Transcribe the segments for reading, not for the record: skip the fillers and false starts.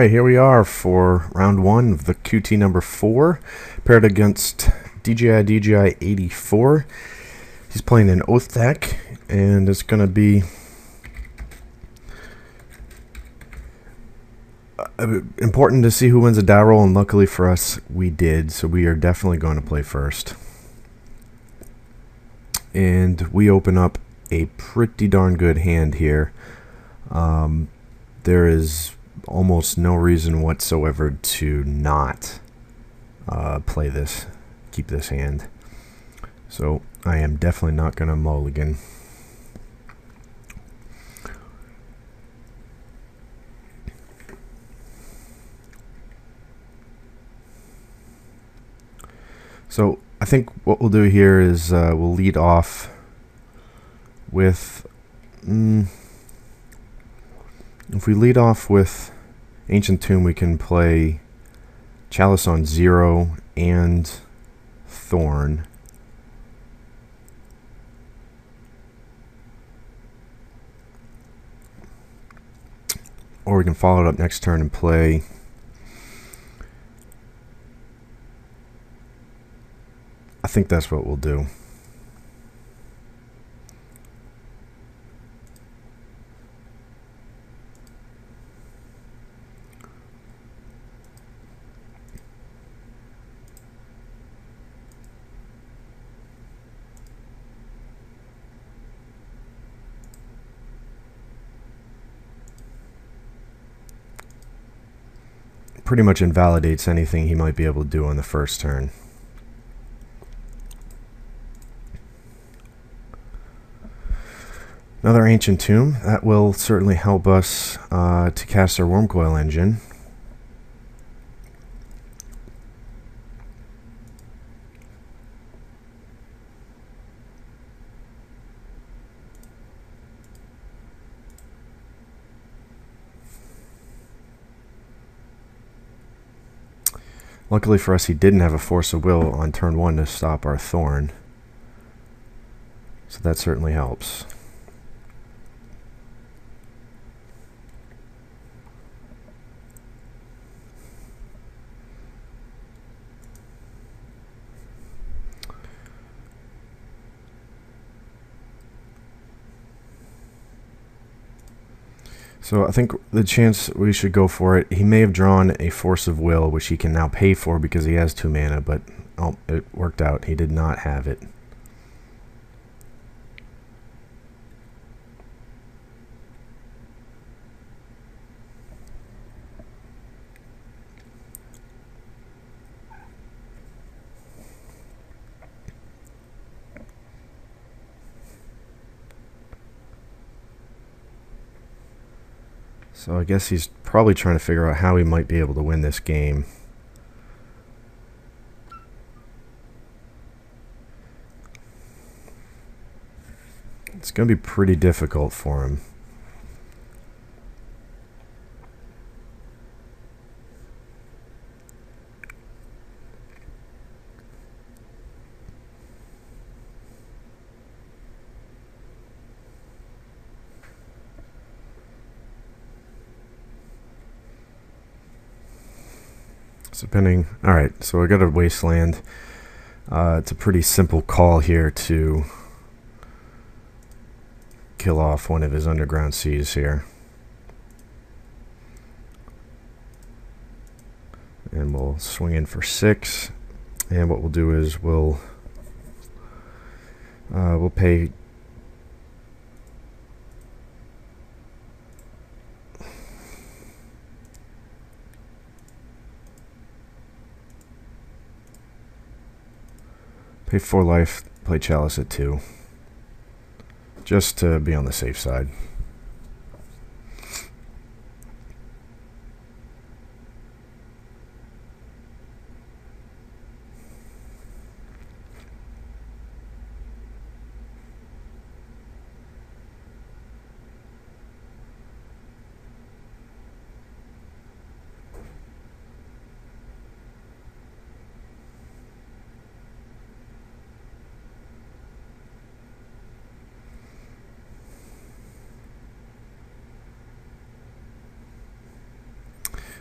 Alright, here we are for round one of the QT number 4, paired against DJI 84. He's playing an Oath deck, and it's going to be important to see who wins a die roll, and luckily for us, we did, so we are definitely going to play first. And we open up a pretty darn good hand here. There is almost no reason whatsoever to not keep this hand. So I am definitely not going to mulligan. So I think what we'll do here is we'll lead off with if we lead off with Ancient Tomb, we can play Chalice on 0 and Thorn. Or we can follow it up next turn and play I think that's what we'll do. Pretty much invalidates anything he might be able to do on the first turn. Another Ancient Tomb. That will certainly help us to cast our Wormcoil Engine. Luckily for us, he didn't have a Force of Will on turn 1 to stop our Thorn. So that certainly helps. So I think the chance we should go for it, he may have drawn a Force of Will, which he can now pay for because he has 2 mana, but oh, it worked out. He did not have it. So I guess he's probably trying to figure out how he might be able to win this game. It's going to be pretty difficult for him. Depending. Alright, so I got a Wasteland. It's a pretty simple call here to kill off one of his Underground Seas here. And we'll swing in for 6. And what we'll do is we'll pay Pay 4 life, play Chalice at 2. Just to be on the safe side.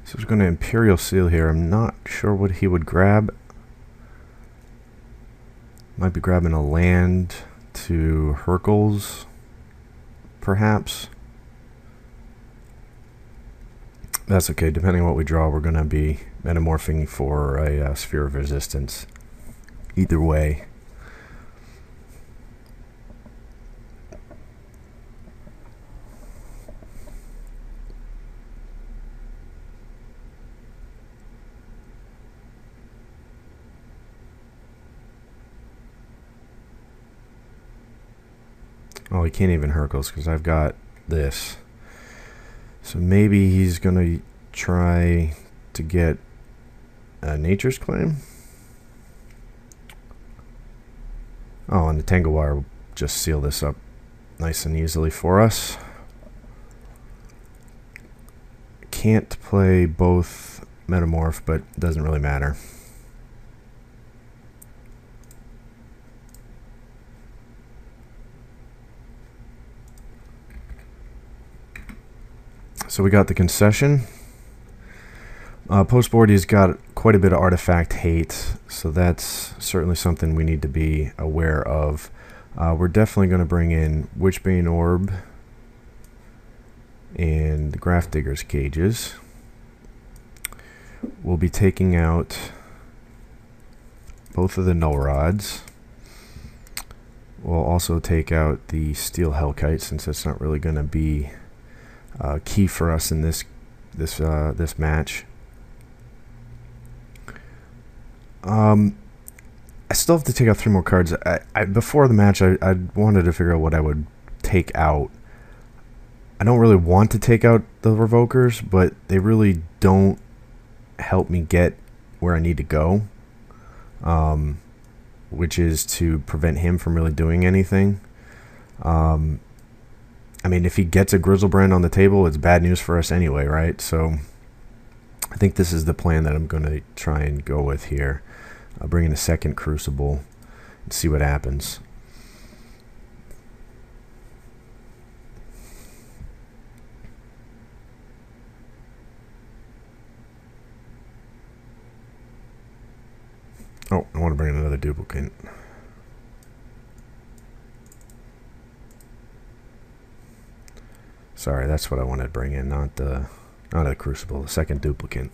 So he's going to Imperial Seal here. I'm not sure what he would grab. Might be grabbing a land to Hercules, perhaps. That's okay. Depending on what we draw, we're going to be metamorphing for a Sphere of Resistance. Either way. Oh, he can't even Hercules because I've got this. So maybe he's going to try to get a Nature's Claim. Oh, and the Tangle Wire will just seal this up nice and easily for us. Can't play both Metamorph, but it doesn't really matter. So we got the concession. Post-board, he's got quite a bit of artifact hate, so that's certainly something we need to be aware of. We're definitely going to bring in Witchbane Orb and the Grafdigger's Cages. We'll be taking out both of the Null Rods. We'll also take out the Steel Hellkite, since it's not really going to be key for us in this match. I still have to take out 3 more cards. Before the match, I wanted to figure out what I would take out. I don't really want to take out the Revokers, but they really don't help me get where I need to go, which is to prevent him from really doing anything. I mean, if he gets a Grizzlebrand on the table, it's bad news for us anyway, right? So I think this is the plan that I'm going to try and go with here. I'll bring in a second Crucible and see what happens. Oh, I want to bring in another duplicate. Sorry, that's what I wanted to bring in, not a Crucible, the second duplicate.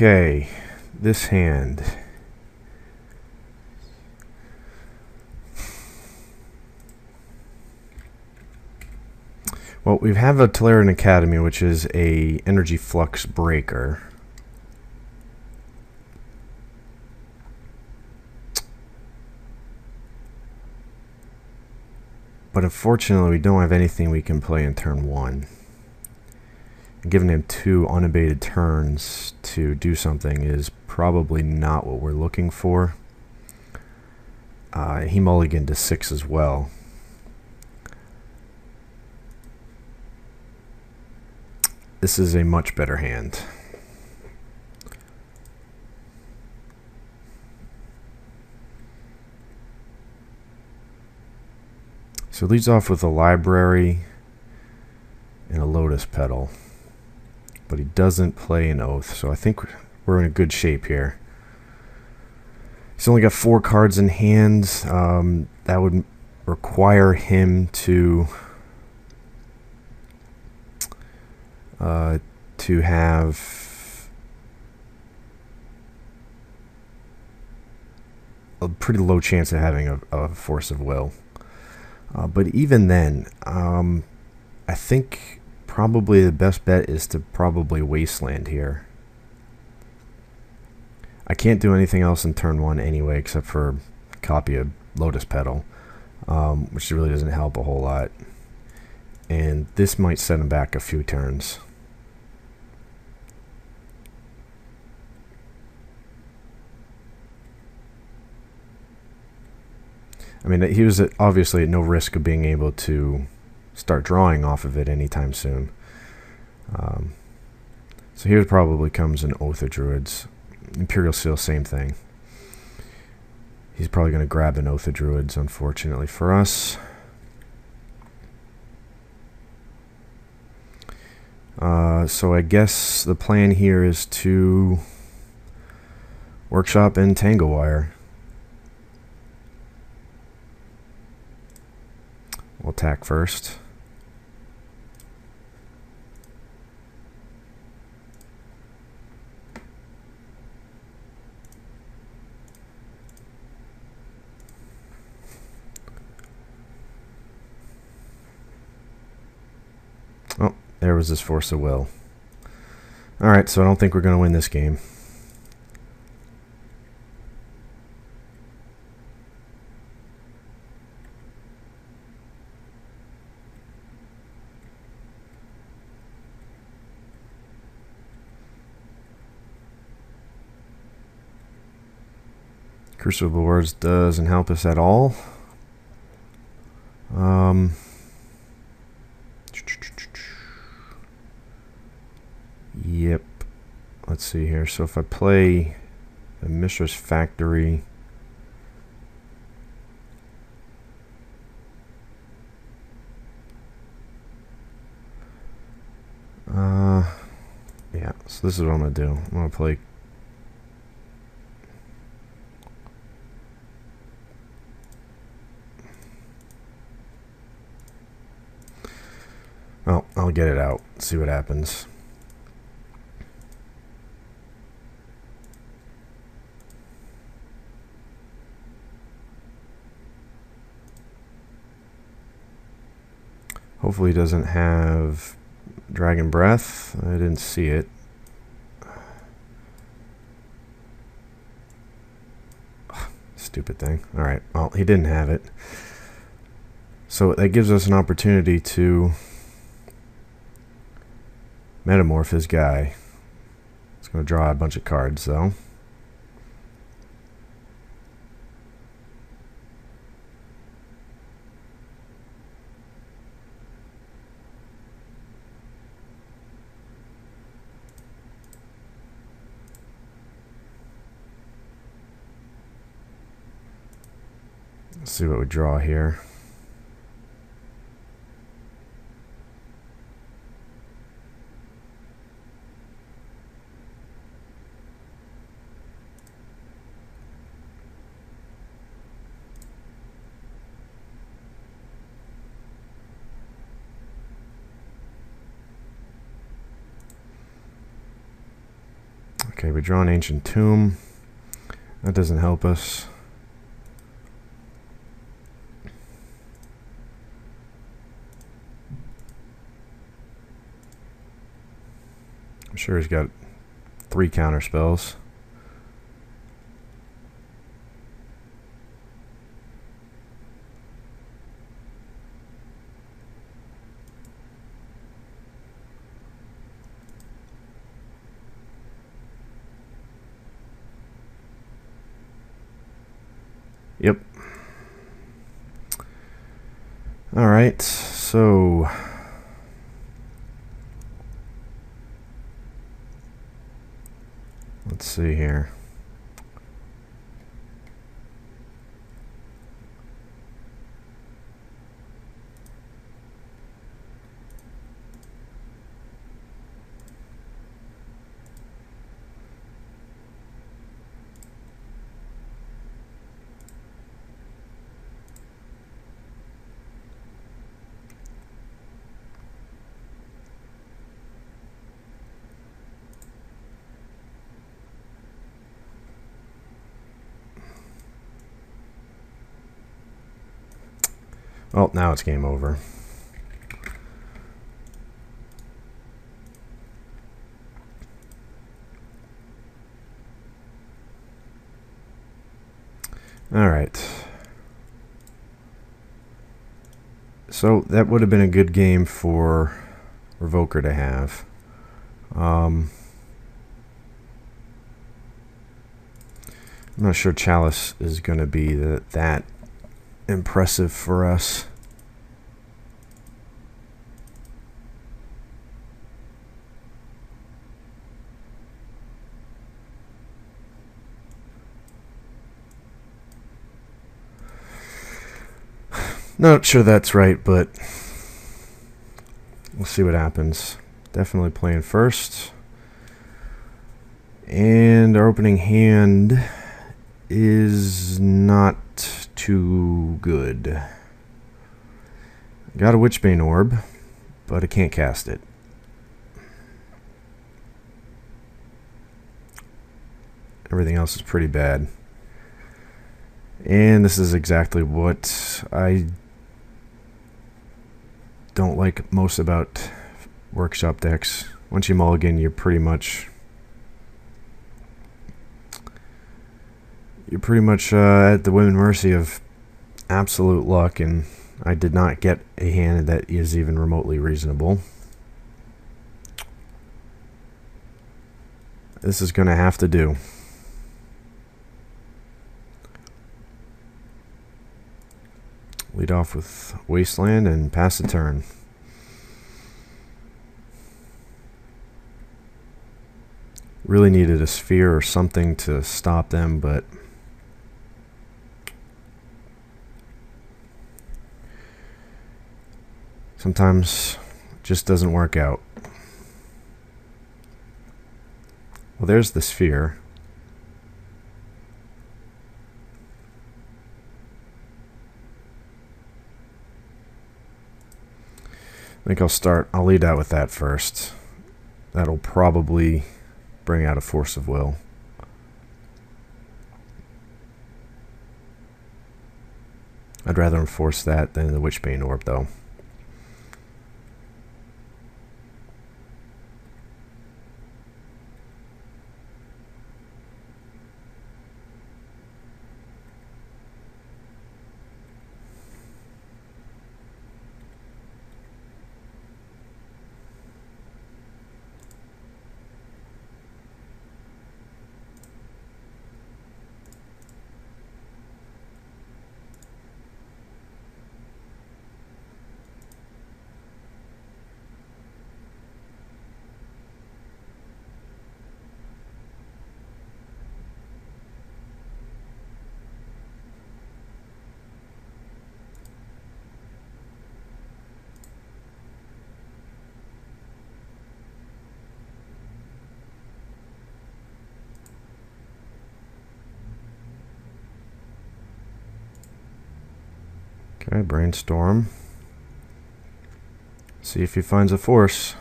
Okay, this hand. Well, we have a Tolarian Academy, which is a energy flux breaker. But unfortunately, we don't have anything we can play in turn 1. Giving him 2 unabated turns to do something is probably not what we're looking for. He mulliganed to 6 as well. This is a much better hand. So it leads off with a Library and a Lotus Petal. But he doesn't play an Oath, so I think we're in a good shape here. He's only got 4 cards in hand. That would require him to have a pretty low chance of having a Force of Will. But even then, I think probably the best bet is to probably Wasteland here. I can't do anything else in turn 1 anyway, except for copy a Lotus Petal, which really doesn't help a whole lot. and this might set him back a few turns. I mean, he was obviously at no risk of being able to start drawing off of it anytime soon. So here probably comes an Oath of Druids. Imperial Seal, same thing. He's probably going to grab an Oath of Druids, unfortunately for us. So I guess the plan here is to workshop and Tango Wire. We'll attack first. Oh, there was his Force of Will. Alright, so I don't think we're going to win this game. Crucible Words doesn't help us at all. Yep. Let's see here. So if I play the Mishra's Factory, yeah. So this is what I'm gonna do. I'm gonna play. Oh, I'll get it out. See what happens. Hopefully he doesn't have Dragon Breath. I didn't see it. Stupid thing. Alright, well, he didn't have it. So that gives us an opportunity to metamorph his guy. It's going to draw a bunch of cards, though. Let's see what we draw here. Okay, we draw an Ancient Tomb. That doesn't help us. I'm sure he's got 3 counter spells. Yep. All right, so let's see here. Well, now it's game over. All right. So that would have been a good game for Revoker to have. I'm not sure Chalice is going to be that impressive for us. Not sure that's right, but we'll see what happens. Definitely playing first. And our opening hand is not too good. Got a Witchbane Orb, but I can't cast it. Everything else is pretty bad. And this is exactly what I don't like most about workshop decks. Once you mulligan, you're pretty much at the whim and mercy of absolute luck, and I did not get a hand that is even remotely reasonable. This is going to have to do. Lead off with Wasteland and pass the turn. Really needed a sphere or something to stop them, but sometimes it just doesn't work out. Well, there's the sphere. I think I'll lead out with that first. That'll probably bring out a Force of Will. I'd rather enforce that than the Witchbane Orb, though. Okay, brainstorm. See if he finds a force.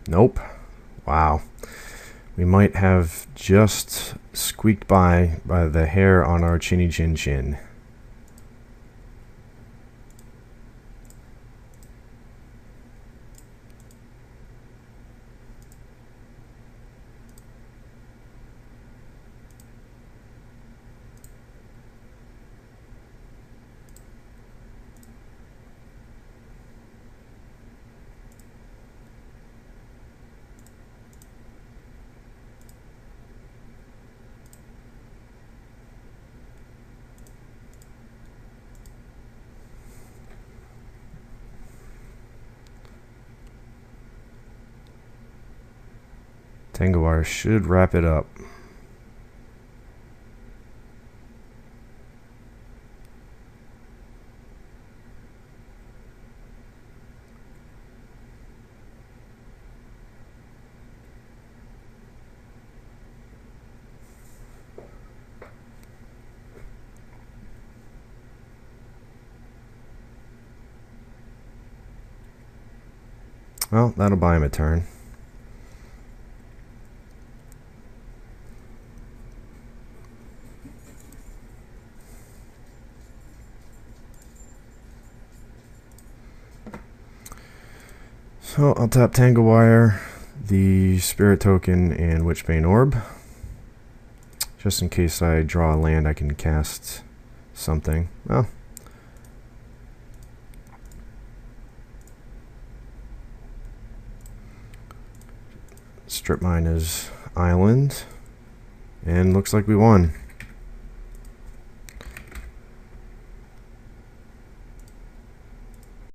Nope. Wow. We might have just squeaked by the hair on our chinny chin chin. Tango wire should wrap it up. Well, that'll buy him a turn. So I'll tap Tango Wire, the Spirit Token and Witchbane Orb. Just in case I draw a land, I can cast something. Well, strip mine his island, and looks like we won.